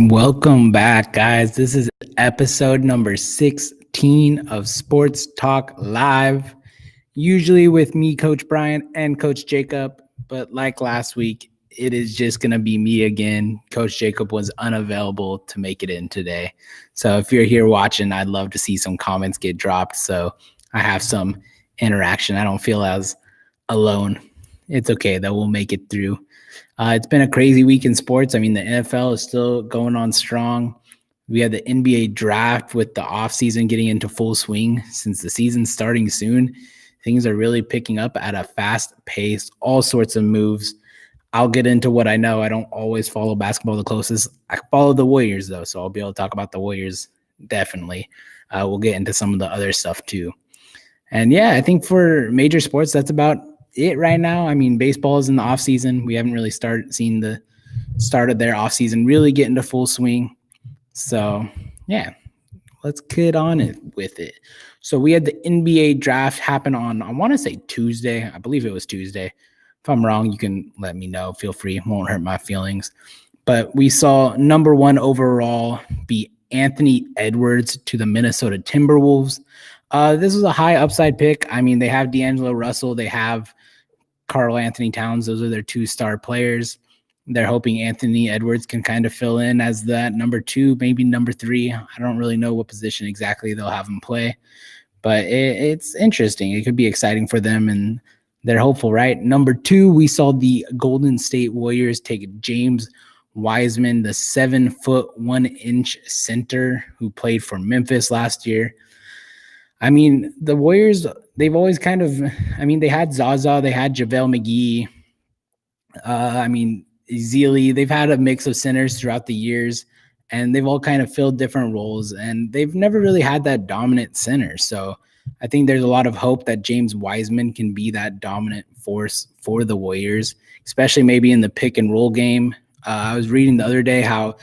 Welcome back, guys. This is episode number 16 of Sports Talk Live. Usually with me, Coach Brian, and Coach Jacob. But like last week, it is just going to be me again. Coach Jacob was unavailable to make it in today. So if you're here watching, I'd love to see some comments get dropped so I have some interaction. I don't feel as alone. It's okay, though. We'll make it through. It's been a crazy week in sports. I mean, the NFL is still going on strong. We had the NBA draft with the offseason getting into full swing. Since the season's starting soon, things are really picking up at a fast pace, all sorts of moves. I'll get into what I know. I don't always follow basketball the closest. I follow the Warriors, though, so I'll be able to talk about the Warriors definitely. We'll get into some of the other stuff, too. And, yeah, I think for major sports, that's about it right now. I mean, baseball is in the off season. We haven't really seen the start of their off season really get into full swing. So yeah, let's get on it with it. So we had the NBA draft happen on, I want to say Tuesday. I believe it was Tuesday. If I'm wrong, you can let me know. Feel free. It won't hurt my feelings. But we saw number 1 overall be Anthony Edwards to the Minnesota Timberwolves. This was a high upside pick. I mean, they have D'Angelo Russell. They have Karl Anthony Towns. Those are their 2 star players. They're hoping Anthony Edwards can kind of fill in as that number 2, maybe number 3. I don't really know what position exactly they'll have him play, but it's interesting. It could be exciting for them, and they're hopeful, right? Number 2, we saw the Golden State Warriors take James Wiseman, the 7-foot 1-inch center who played for Memphis last year. I mean, the Warriors, they've always kind of, they had Zaza, they had JaVale McGee. Zealy, they've had a mix of centers throughout the years, and they've all kind of filled different roles, and they've never really had that dominant center. So I think there's a lot of hope that James Wiseman can be that dominant force for the Warriors, especially maybe in the pick and roll game. I was reading the other day how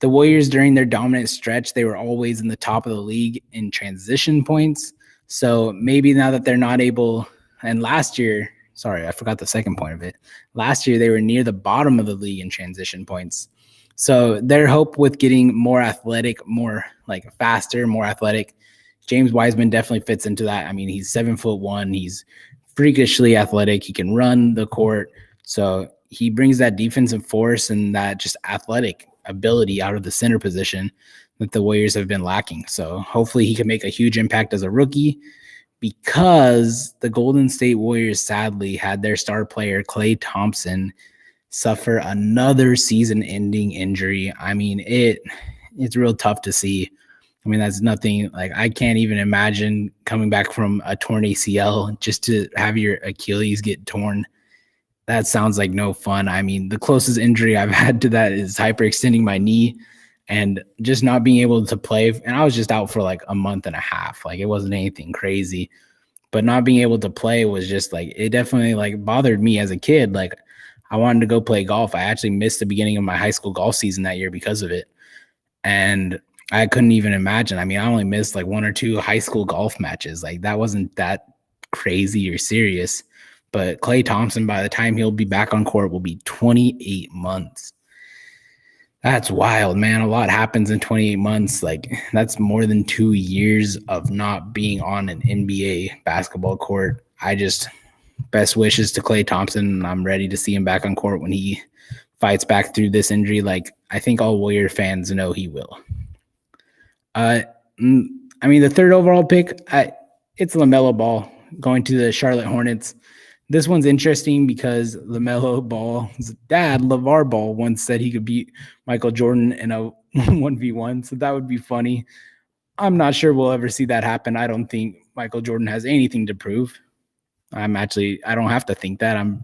the Warriors, during their dominant stretch, they were always in the top of the league in transition points. So maybe now that they're not able, and last year, sorry, I forgot the second point of it. Last year, they were near the bottom of the league in transition points. So their hope with getting more athletic, more like faster, more athletic, James Wiseman definitely fits into that. I mean, he's 7'1". He's freakishly athletic. He can run the court. So he brings that defensive force and that just athletic ability out of the center position that the Warriors have been lacking. So hopefully he can make a huge impact as a rookie, because the Golden State Warriors sadly had their star player Klay Thompson suffer another season-ending injury. I mean, it's real tough to see. I mean, that's nothing, like, I can't even imagine coming back from a torn ACL just to have your Achilles get torn. That sounds like no fun. I mean, the closest injury I've had to that is hyperextending my knee and just not being able to play. And I was just out for like a month and a half. Like, it wasn't anything crazy, but not being able to play was just like, it definitely like bothered me as a kid. Like, I wanted to go play golf. I actually missed the beginning of my high school golf season that year because of it. And I couldn't even imagine. I mean, I only missed like 1 or 2 high school golf matches. Like, that wasn't that crazy or serious. But Klay Thompson, by the time he'll be back on court, will be 28 months. That's wild, man. A lot happens in 28 months. Like, that's more than 2 years of not being on an NBA basketball court. Best wishes to Klay Thompson. I'm ready to see him back on court when he fights back through this injury. Like, I think all Warrior fans know he will. The 3rd overall pick, it's LaMelo Ball going to the Charlotte Hornets. This one's interesting because LaMelo Ball's dad, LeVar Ball, once said he could beat Michael Jordan in a 1v1, so that would be funny. I'm not sure we'll ever see that happen. I don't think Michael Jordan has anything to prove. I don't have to think that. I'm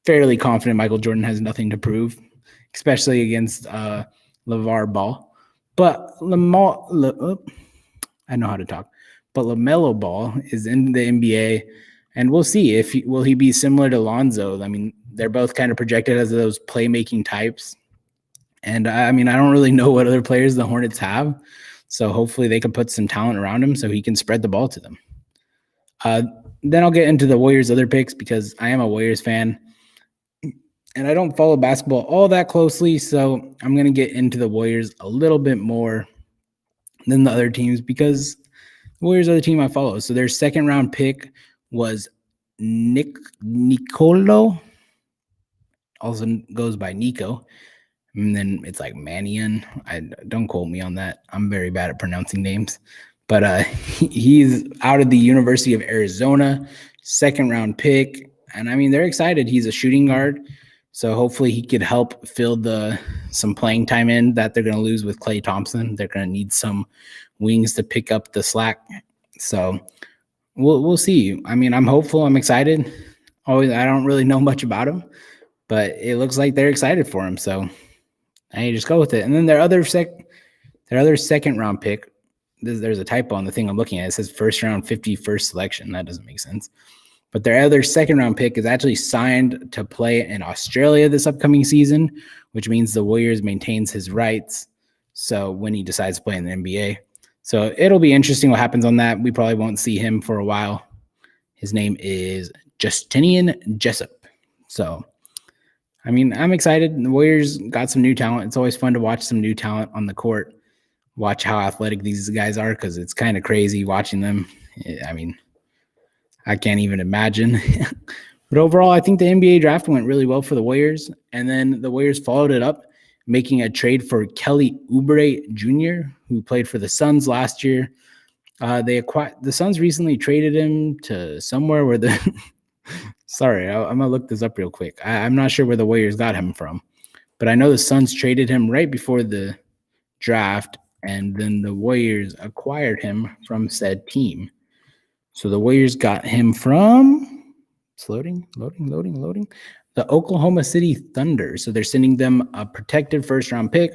fairly confident Michael Jordan has nothing to prove, especially against LeVar Ball. But I know how to talk. But LaMelo Ball is in the NBA. And we'll see will he be similar to Lonzo. I mean, they're both kind of projected as those playmaking types. And I don't really know what other players the Hornets have. So hopefully they can put some talent around him so he can spread the ball to them. Then I'll get into the Warriors' other picks because I am a Warriors fan. And I don't follow basketball all that closely, so I'm going to get into the Warriors a little bit more than the other teams because the Warriors are the team I follow. So their second round pick was Nicolo, also goes by Nico. And then it's like Manion. I don't quote me on that. I'm very bad at pronouncing names. But he's out of the University of Arizona, second round pick. And I mean, they're excited. He's a shooting guard. So hopefully he could help fill some playing time in that they're going to lose with Klay Thompson. They're going to need some wings to pick up the slack. So we'll see. I mean, I'm hopeful. I'm excited. I don't really know much about him, but it looks like they're excited for him. So I just go with it. And then their other second round pick, there's a typo on the thing I'm looking at. It says first round 51st selection. That doesn't make sense. But their other second round pick is actually signed to play in Australia this upcoming season, which means the Warriors maintains his rights. So when he decides to play in the NBA. So it'll be interesting what happens on that. We probably won't see him for a while. His name is Justinian Jessup. So, I mean, I'm excited. The Warriors got some new talent. It's always fun to watch some new talent on the court, watch how athletic these guys are, because it's kind of crazy watching them. I mean, I can't even imagine. But overall, I think the NBA draft went really well for the Warriors. And then the Warriors followed it up, making a trade for Kelly Oubre Jr., who played for the Suns last year. The Suns recently traded him to somewhere where sorry, I'm going to look this up real quick. I'm not sure where the Warriors got him from, but I know the Suns traded him right before the draft, and then the Warriors acquired him from said team. So the Warriors got him from, it's loading, the Oklahoma City Thunder. So they're sending them a protected first-round pick,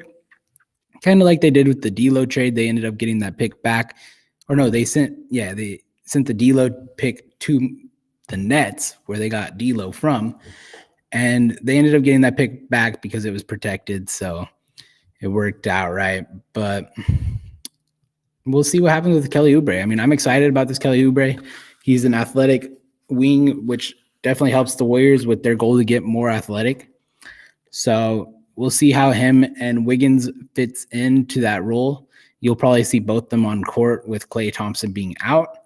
kind of like they did with the D'Lo trade. They ended up getting that pick back. Or no, they sent the D'Lo pick to the Nets, where they got D'Lo from, and they ended up getting that pick back because it was protected. So it worked out right. But we'll see what happens with Kelly Oubre. I mean, I'm excited about this Kelly Oubre. He's an athletic wing, which definitely helps the Warriors with their goal to get more athletic. So we'll see how him and Wiggins fits into that role. You'll probably see both them on court with Klay Thompson being out.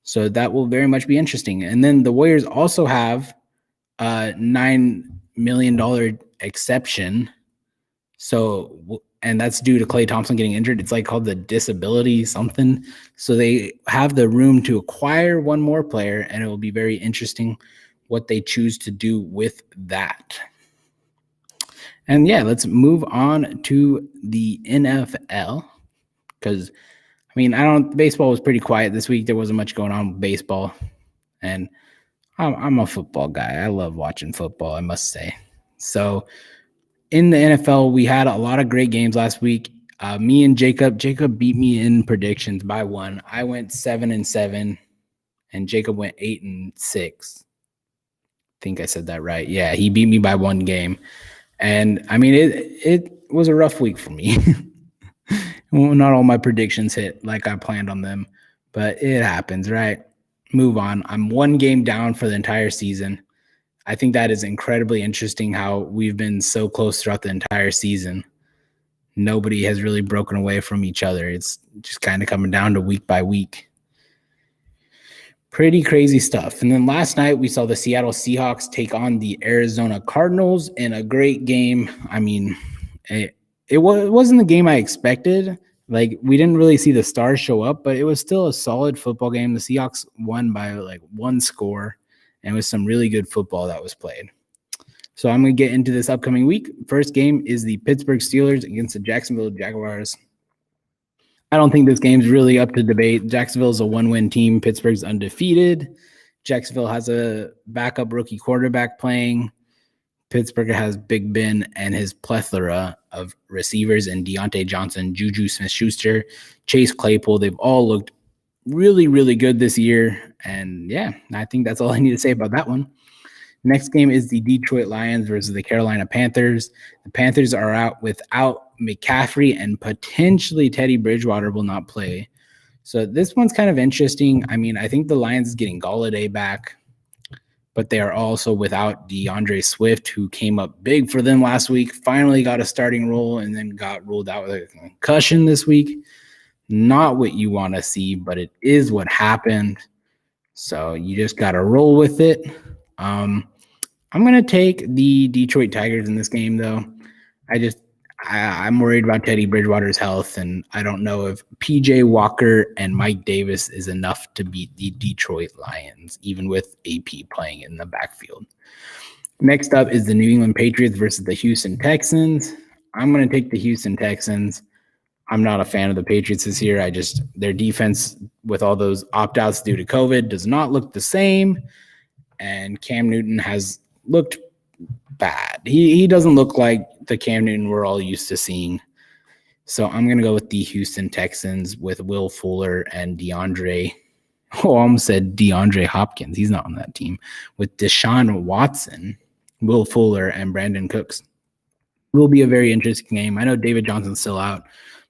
So that will very much be interesting. And then the Warriors also have a $9 million exception. So, and that's due to Klay Thompson getting injured. It's like called the disability something. So they have the room to acquire one more player, and it will be very interesting what they choose to do with that. And yeah, let's move on to the NFL, because I mean, baseball was pretty quiet this week. There wasn't much going on with baseball, and I'm a football guy. I love watching football, I must say. So in the NFL, we had a lot of great games last week. Me and Jacob beat me in predictions by one. I went 7-7, and Jacob went 8-6. I think I said that right. Yeah, he beat me by one game. And I mean, it was a rough week for me. Well, not all my predictions hit like I planned on them, but it happens, right? Move on. I'm one game down for the entire season. I think that is incredibly interesting how we've been so close throughout the entire season. Nobody has really broken away from each other. It's just kind of coming down to week by week. Pretty crazy stuff. And then last night we saw the Seattle Seahawks take on the Arizona Cardinals in a great game. I mean, it wasn't the game I expected. Like, we didn't really see the stars show up, but it was still a solid football game. The Seahawks won by like one score, and it was some really good football that was played. So I'm going to get into this upcoming week. First game is the Pittsburgh Steelers against the Jacksonville Jaguars. I don't think this game's really up to debate. Jacksonville's a one-win team. Pittsburgh's undefeated. Jacksonville has a backup rookie quarterback playing. Pittsburgh has Big Ben and his plethora of receivers and Deontay Johnson, Juju Smith-Schuster, Chase Claypool. They've all looked really, really good this year. And yeah, I think that's all I need to say about that one. Next game is the Detroit Lions versus the Carolina Panthers. The Panthers are out without McCaffrey, and potentially Teddy Bridgewater will not play. So this one's kind of interesting. I mean, I think the Lions is getting Golladay back. but they are also without DeAndre Swift, who came up big for them last week, finally got a starting role, and then got ruled out with a concussion this week. Not what you want to see, but it is what happened. So you just got to roll with it. I'm going to take the Detroit Tigers in this game, though. I'm worried about Teddy Bridgewater's health, and I don't know if PJ Walker and Mike Davis is enough to beat the Detroit Lions, even with AP playing in the backfield. Next up is the New England Patriots versus the Houston Texans. I'm going to take the Houston Texans. I'm not a fan of the Patriots this year. Their defense with all those opt-outs due to COVID does not look the same, and Cam Newton has looked bad. He doesn't look like the Cam Newton we're all used to seeing. So I'm going to go with the Houston Texans with Will Fuller and DeAndre. Oh, I almost said DeAndre Hopkins. He's not on that team. With Deshaun Watson, Will Fuller, and Brandon Cooks. It will be a very interesting game. I know David Johnson's still out,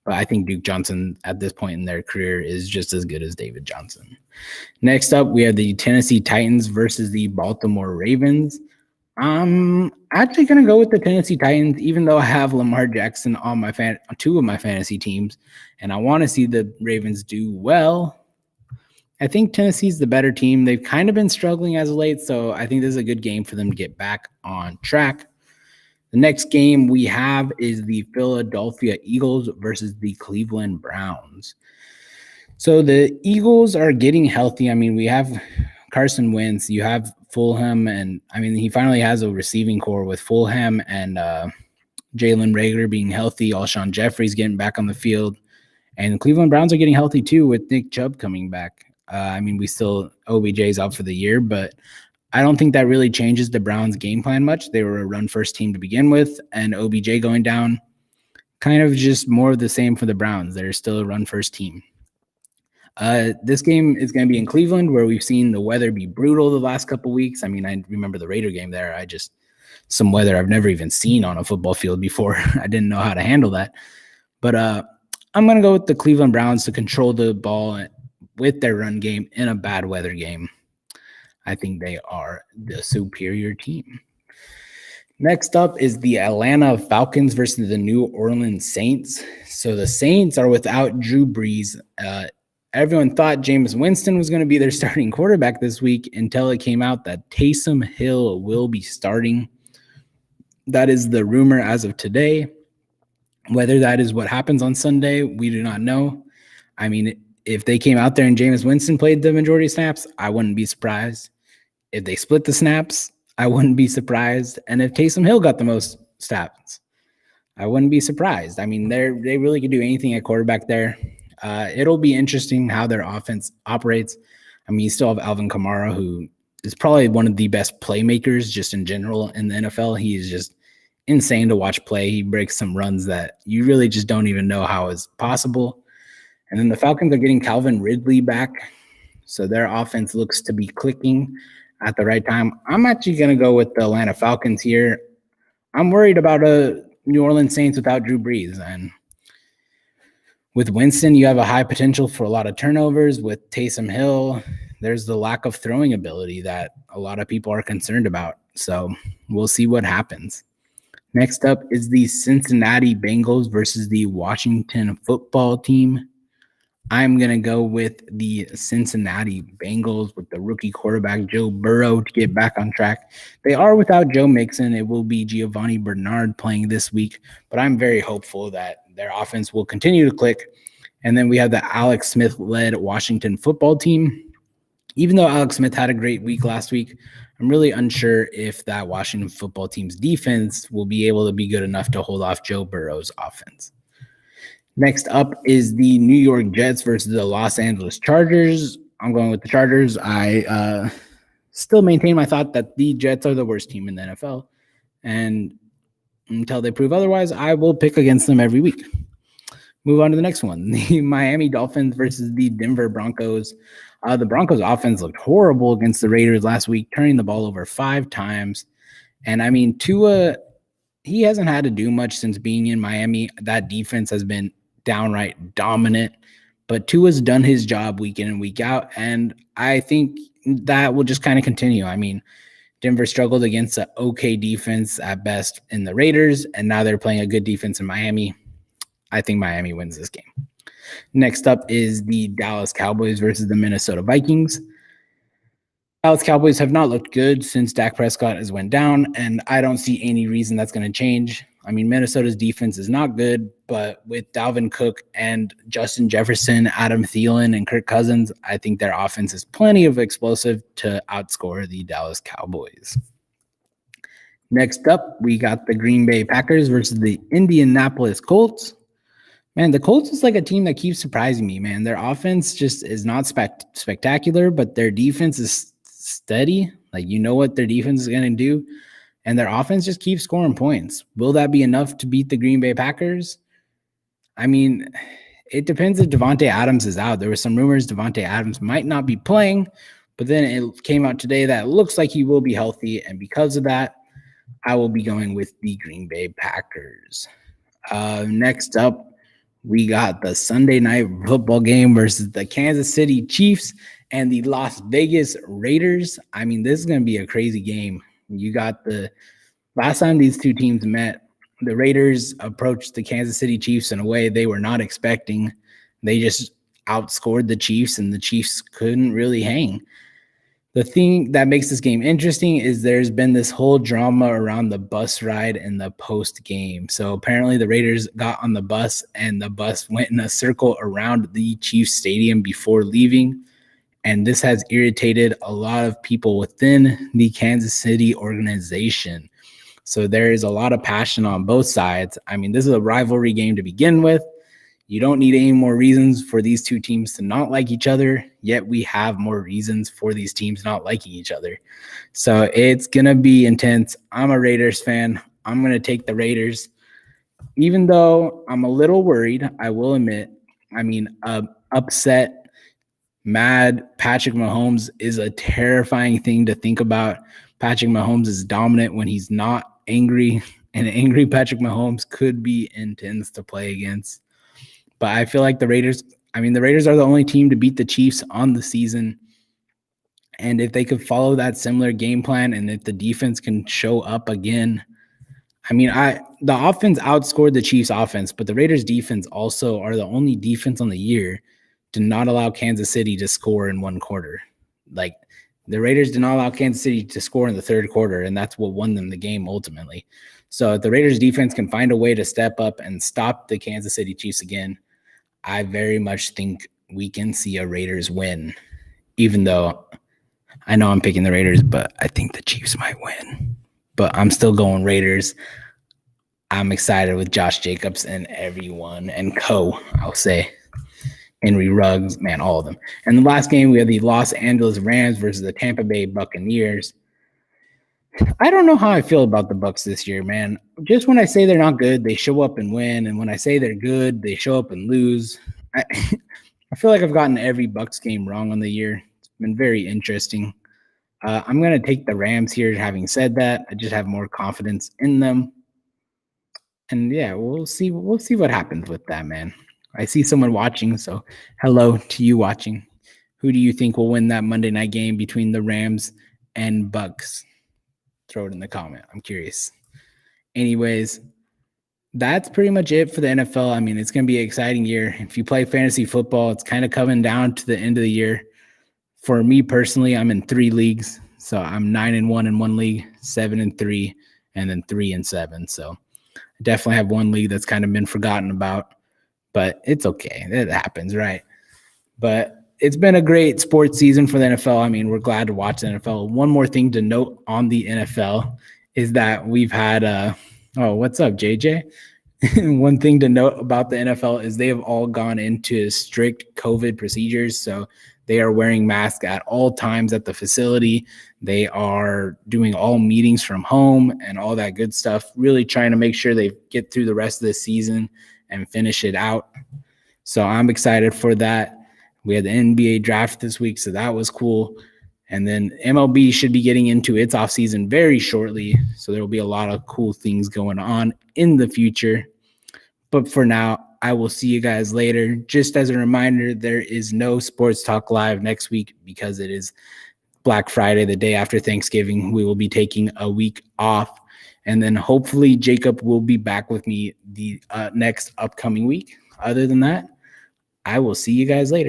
but I think Duke Johnson at this point in their career is just as good as David Johnson. Next up, we have the Tennessee Titans versus the Baltimore Ravens. I'm actually going to go with the Tennessee Titans, even though I have Lamar Jackson on two of my fantasy teams, and I want to see the Ravens do well. I think Tennessee's the better team. They've kind of been struggling as of late, so I think this is a good game for them to get back on track. The next game we have is the Philadelphia Eagles versus the Cleveland Browns. So the Eagles are getting healthy. I mean, we have Carson Wentz, you have Fulham, and I mean, he finally has a receiving core with Fulham and Jalen Reagor being healthy, Alshon Jeffrey's getting back on the field, and the Cleveland Browns are getting healthy too with Nick Chubb coming back. OBJ's out for the year, but I don't think that really changes the Browns' game plan much. They were a run-first team to begin with, and OBJ going down, kind of just more of the same for the Browns. They're still a run-first team. This game is going to be in Cleveland, where we've seen the weather be brutal the last couple weeks. I mean, I remember the Raider game there. Some weather I've never even seen on a football field before. I didn't know how to handle that. But I'm going to go with the Cleveland Browns to control the ball with their run game in a bad weather game. I think they are the superior team. Next up is the Atlanta Falcons versus the New Orleans Saints. So the Saints are without Drew Brees. Everyone thought Jameis Winston was going to be their starting quarterback this week until it came out that Taysom Hill will be starting. That is the rumor as of today. Whether that is what happens on Sunday, we do not know. I mean, if they came out there and Jameis Winston played the majority of snaps, I wouldn't be surprised. If they split the snaps, I wouldn't be surprised. And if Taysom Hill got the most snaps, I wouldn't be surprised. I mean, they really could do anything at quarterback there. It'll be interesting how their offense operates. I mean, you still have Alvin Kamara, who is probably one of the best playmakers just in general in the NFL. He is just insane to watch play. He breaks some runs that you really just don't even know how is possible. And then the Falcons are getting Calvin Ridley back, so their offense looks to be clicking at the right time. I'm actually going to go with the Atlanta Falcons here. I'm worried about a New Orleans Saints without Drew Brees, and with Winston, you have a high potential for a lot of turnovers. With Taysom Hill, there's the lack of throwing ability that a lot of people are concerned about. So we'll see what happens. Next up is the Cincinnati Bengals versus the Washington Football Team. I'm going to go with the Cincinnati Bengals with the rookie quarterback Joe Burrow to get back on track. They are without Joe Mixon. It will be Giovanni Bernard playing this week, but I'm very hopeful that their offense will continue to click. And then we have the Alex Smith-led Washington Football Team. Even though Alex Smith had a great week last week, I'm really unsure if that Washington Football Team's defense will be able to be good enough to hold off Joe Burrow's offense. Next up is the New York Jets versus the Los Angeles Chargers. I'm going with the Chargers. I still maintain my thought that the Jets are the worst team in the NFL. And until they prove otherwise, I will pick against them every week. Move on to the next one. The Miami Dolphins versus the Denver Broncos. The Broncos offense looked horrible against the Raiders last week, turning the ball over 5 times. And I mean, Tua, he hasn't had to do much since being in Miami. That defense has been downright dominant, but Tua's done his job week in and week out, and I think that will just kind of continue. I mean, Denver struggled against an okay defense at best in the Raiders, and now they're playing a good defense in Miami. I think Miami wins this game. Next up is the Dallas Cowboys versus the Minnesota Vikings. Dallas Cowboys have not looked good since Dak Prescott has went down, and I don't see any reason that's going to change. I mean, Minnesota's defense is not good, but with Dalvin Cook and Justin Jefferson, Adam Thielen, and Kirk Cousins, I think their offense is plenty of explosive to outscore the Dallas Cowboys. Next up, we got the Green Bay Packers versus the Indianapolis Colts. Man, the Colts is like a team that keeps surprising me, man. Their offense just is not spectacular, but their defense is steady. Like, you know what their defense is going to do, and their offense just keeps scoring points. Will that be enough to beat the Green Bay Packers? I mean, it depends if Davante Adams is out. There were some rumors Davante Adams might not be playing, but then it came out today that it looks like he will be healthy, and because of that, I will be going with the Green Bay Packers. Next up, we got the Sunday night football game versus the Kansas City Chiefs and the Las Vegas Raiders. I mean, this is going to be a crazy game. You got the last time these two teams met, the Raiders approached the Kansas City Chiefs in a way they were not expecting. They just outscored the Chiefs, and the Chiefs couldn't really hang. The thing that makes this game interesting is there's been this whole drama around the bus ride and the post game. So apparently the Raiders got on the bus, and the bus went in a circle around the Chiefs stadium before leaving. And this has irritated a lot of people within the Kansas City organization. So there is a lot of passion on both sides. I mean, this is a rivalry game to begin with. You don't need any more reasons for these two teams to not like each other, yet we have more reasons for these teams not liking each other. So it's going to be intense. I'm a Raiders fan. I'm going to take the Raiders. Even though I'm a little worried, I will admit, I mean, upset, mad Patrick Mahomes is a terrifying thing to think about. Patrick Mahomes is dominant when he's not angry, and angry Patrick Mahomes could be intense to play against. But I feel like the Raiders are the only team to beat the Chiefs on the season. And if they could follow that similar game plan, and if the defense can show up again, I mean, the offense outscored the Chiefs offense, but the Raiders defense also are the only defense on the year to not allow Kansas City to score in one quarter. Like, the Raiders did not allow Kansas City to score in the third quarter, and that's what won them the game ultimately. So if the Raiders defense can find a way to step up and stop the Kansas City Chiefs again, I very much think we can see a Raiders win, even though I know I'm picking the Raiders, but I think the Chiefs might win. But I'm still going Raiders. I'm excited with Josh Jacobs and everyone, and I'll say. Henry Ruggs, man, all of them. And the last game, we had the Los Angeles Rams versus the Tampa Bay Buccaneers. I don't know how I feel about the Bucs this year, man. Just when I say they're not good, they show up and win. And when I say they're good, they show up and lose. I feel like I've gotten every Bucs game wrong on the year. It's been very interesting. I'm going to take the Rams here. Having said that, I just have more confidence in them. And yeah, we'll see what happens with that, man. I see someone watching, so hello to you watching. Who do you think will win that Monday night game between the Rams and Bucs? Throw it in the comment. I'm curious. Anyways, that's pretty much it for the NFL. I mean, it's going to be an exciting year. If you play fantasy football, it's kind of coming down to the end of the year. For me personally, I'm in 3 leagues. So I'm 9-1 in one league, 7-3, and then 3-7. So I definitely have one league that's kind of been forgotten about, but it's okay. It happens, right? But it's been a great sports season for the NFL. I mean, we're glad to watch the NFL. One more thing to note on the NFL is that we've had what's up, JJ? One thing to note about the NFL is they have all gone into strict COVID procedures. So they are wearing masks at all times at the facility. They are doing all meetings from home and all that good stuff, really trying to make sure they get through the rest of the season and finish it out. So I'm excited for that. We had the NBA draft this week, so that was cool. And then MLB should be getting into its offseason very shortly, so there will be a lot of cool things going on in the future. But for now, I will see you guys later. Just as a reminder, there is no Sports Talk Live next week because it is Black Friday, the day after Thanksgiving, we will be taking a week off. And then hopefully Jacob will be back with me the next upcoming week. Other than that, I will see you guys later.